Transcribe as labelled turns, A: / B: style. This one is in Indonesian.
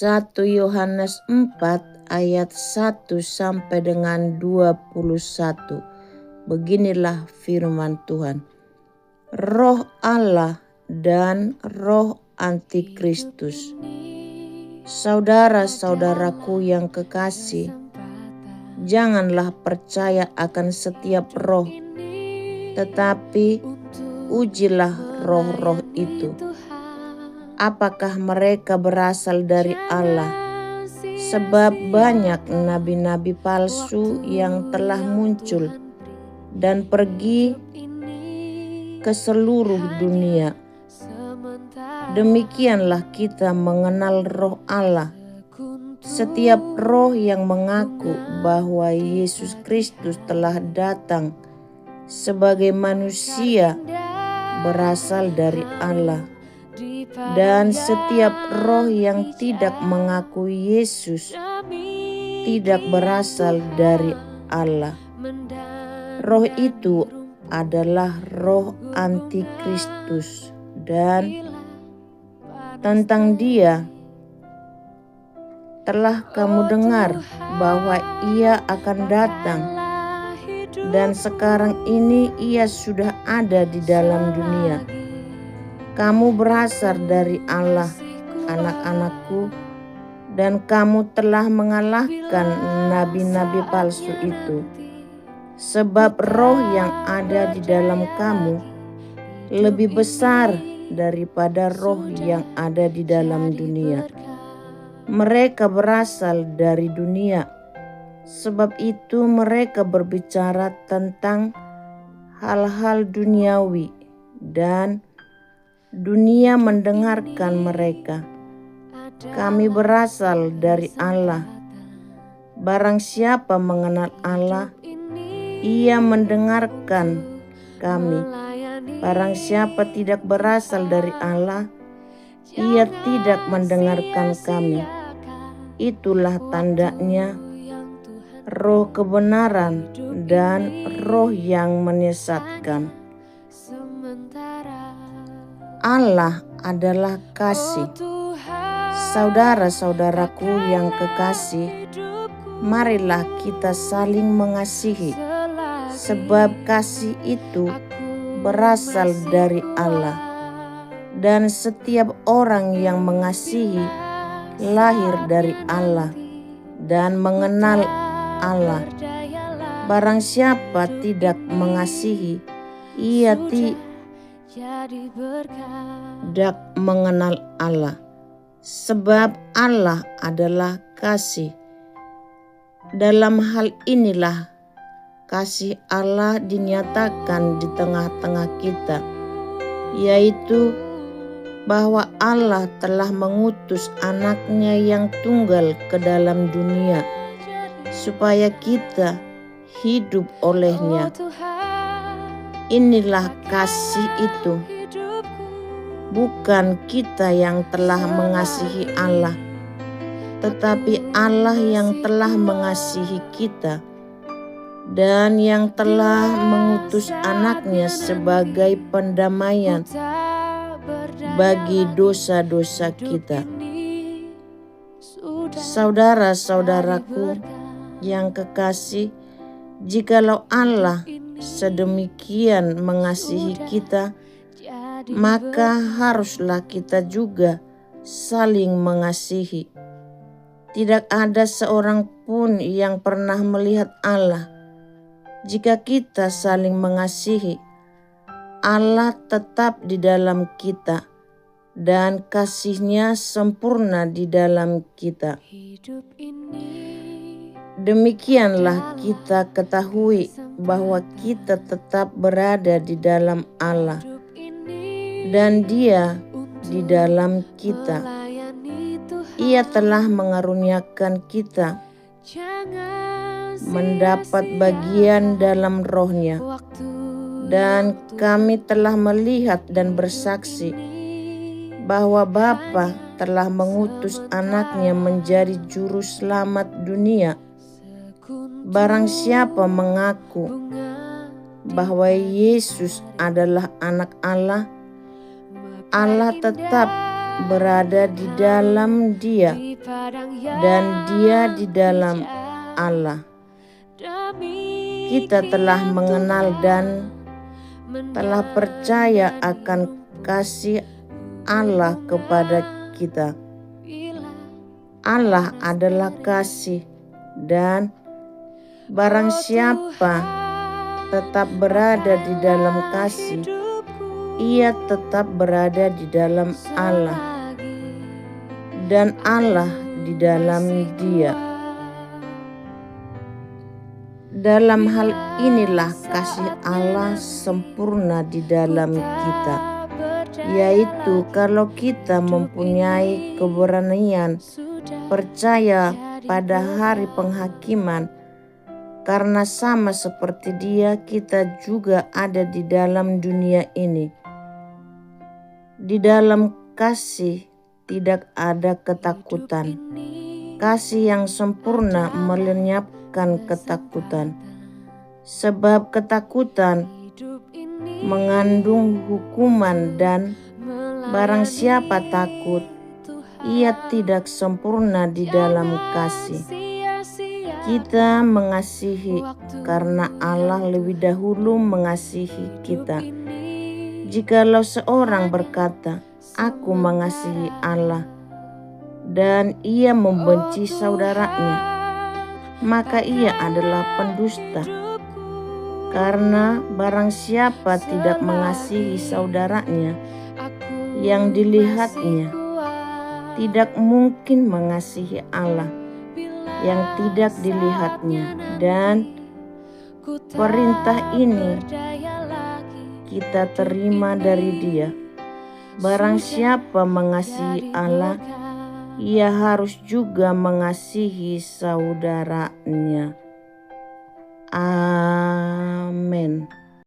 A: 1 Yohanes 4 ayat 1 sampai dengan 21. Beginilah firman Tuhan. Roh Allah dan roh antikristus. Saudara-saudaraku yang kekasih, janganlah percaya akan setiap roh, tetapi ujilah roh-roh itu, apakah mereka berasal dari Allah, sebab banyak nabi-nabi palsu yang telah muncul dan pergi ke seluruh dunia. Demikianlah kita mengenal roh Allah. Setiap roh yang mengaku bahwa Yesus Kristus telah datang sebagai manusia berasal dari Allah. Dan setiap roh yang tidak mengakui Yesus tidak berasal dari Allah. Roh itu adalah roh antikristus, dan tentang dia telah kamu dengar bahwa ia akan datang, dan sekarang ini ia sudah ada di dalam dunia. Kamu berasal dari Allah, anak-anakku, dan kamu telah mengalahkan nabi-nabi palsu itu. Sebab roh yang ada di dalam kamu lebih besar daripada roh yang ada di dalam dunia. Mereka berasal dari dunia, sebab itu mereka berbicara tentang hal-hal duniawi, dan dunia mendengarkan mereka. Kami berasal dari Allah. Barang siapa mengenal Allah, ia mendengarkan kami. Barang siapa tidak berasal dari Allah, ia tidak mendengarkan kami. Itulah tandanya roh kebenaran dan roh yang menyesatkan. Allah adalah kasih. Saudara-saudaraku yang kekasih, marilah kita saling mengasihi, sebab kasih itu berasal dari Allah. Dan setiap orang yang mengasihi lahir dari Allah dan mengenal Allah. Barang siapa tidak mengasihi, ia tidak mengenal Allah, sebab Allah adalah kasih. Dalam hal inilah kasih Allah dinyatakan di tengah-tengah kita, yaitu bahwa Allah telah mengutus anaknya yang tunggal ke dalam dunia, supaya kita hidup olehnya. Inilah kasih itu, bukan kita yang telah mengasihi Allah, tetapi Allah yang telah mengasihi kita, dan yang telah mengutus anaknya sebagai pendamaian bagi dosa-dosa kita. Saudara-saudaraku yang kekasih, jikalau Allah sedemikian mengasihi kita, maka haruslah kita juga saling mengasihi. Tidak ada seorang pun yang pernah melihat Allah. Jika kita saling mengasihi, Allah tetap di dalam kita, dan kasih-Nya sempurna di dalam kita. Demikianlah kita ketahui bahwa kita tetap berada di dalam Allah, dan Dia di dalam kita. Ia telah mengaruniakan kita mendapat bagian dalam Roh-Nya, dan kami telah melihat dan bersaksi bahwa Bapa telah mengutus anaknya menjadi juru selamat dunia. Barang siapa mengaku bahwa Yesus adalah anak Allah, Allah tetap berada di dalam Dia dan Dia di dalam Allah. Kita telah mengenal dan telah percaya akan kasih Allah kepada kita. Allah adalah kasih, dan barang siapa tetap berada di dalam kasih, ia tetap berada di dalam Allah, dan Allah di dalam Dia. Dalam hal inilah kasih Allah sempurna di dalam kita, yaitu kalau kita mempunyai keberanian percaya pada hari penghakiman, karena sama seperti Dia kita juga ada di dalam dunia ini. Di dalam kasih tidak ada ketakutan. Kasih yang sempurna melenyapkan ketakutan, sebab ketakutan mengandung hukuman, dan barang siapa takut, ia tidak sempurna di dalam kasih. Kita mengasihi karena Allah lebih dahulu mengasihi kita. Jikalau seorang berkata, "Aku mengasihi Allah," dan ia membenci saudaranya, maka ia adalah pendusta. Karena barang siapa tidak mengasihi saudaranya yang dilihatnya, tidak mungkin mengasihi Allah yang tidak dilihatnya. Dan perintah ini kita terima dari Dia: barang siapa mengasihi Allah, ia harus juga mengasihi saudaranya. Amin.